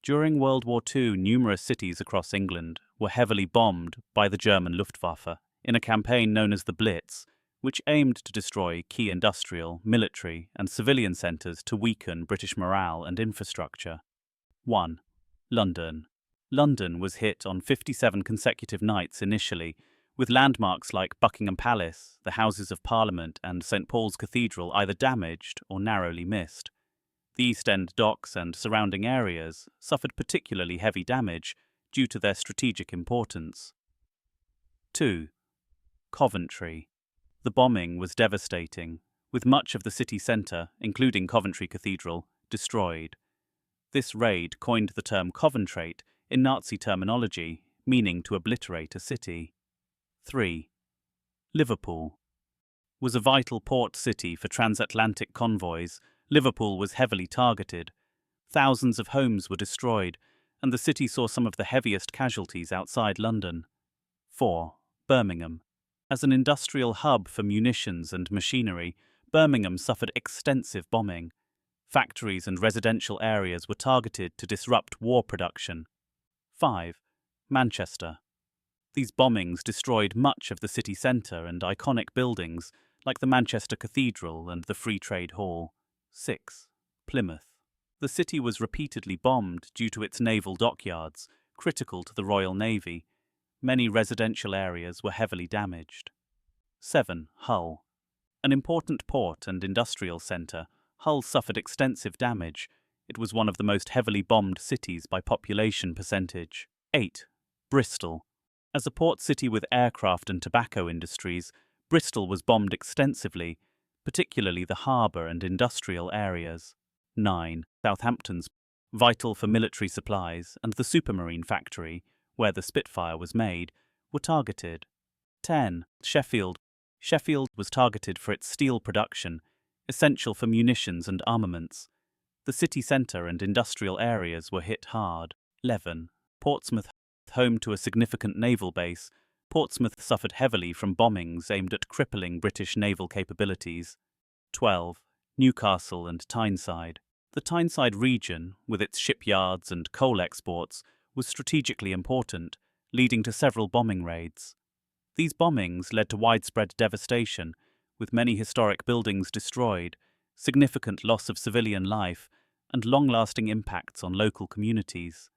During World War II, numerous cities across England were heavily bombed by the German Luftwaffe in a campaign known as the Blitz, which aimed to destroy key industrial, military, and civilian centres to weaken British morale and infrastructure. 1. London. London was hit on 57 consecutive nights initially, with landmarks like Buckingham Palace, the Houses of Parliament, and St Paul's Cathedral either damaged or narrowly missed. The East End docks and surrounding areas suffered particularly heavy damage due to their strategic importance. 2. Coventry. The bombing was devastating, with much of the city centre, including Coventry Cathedral, destroyed. This raid coined the term Coventrate in Nazi terminology, meaning to obliterate a city. 3. Liverpool. Was a vital port city for transatlantic convoys. Liverpool was heavily targeted. Thousands of homes were destroyed, and the city saw some of the heaviest casualties outside London. 4. Birmingham. As an industrial hub for munitions and machinery, Birmingham suffered extensive bombing. Factories and residential areas were targeted to disrupt war production. 5. Manchester. These bombings destroyed much of the city centre and iconic buildings like the Manchester Cathedral and the Free Trade Hall. 6. Plymouth. The city was repeatedly bombed due to its naval dockyards, critical to the Royal Navy. Many residential areas were heavily damaged. 7. Hull. An important port and industrial centre, Hull suffered extensive damage. It was one of the most heavily bombed cities by population percentage. 8. Bristol. As a port city with aircraft and tobacco industries, Bristol was bombed extensively, particularly the harbour and industrial areas. 9. Southampton's, vital for military supplies, and the Supermarine factory, where the Spitfire was made, were targeted. 10. Sheffield. Sheffield was targeted for its steel production, essential for munitions and armaments. The city centre and industrial areas were hit hard. 11. Portsmouth. Home to a significant naval base, Portsmouth suffered heavily from bombings aimed at crippling British naval capabilities. 12. Newcastle and Tyneside. The Tyneside region, with its shipyards and coal exports, was strategically important, leading to several bombing raids. These bombings led to widespread devastation, with many historic buildings destroyed, significant loss of civilian life, and long-lasting impacts on local communities.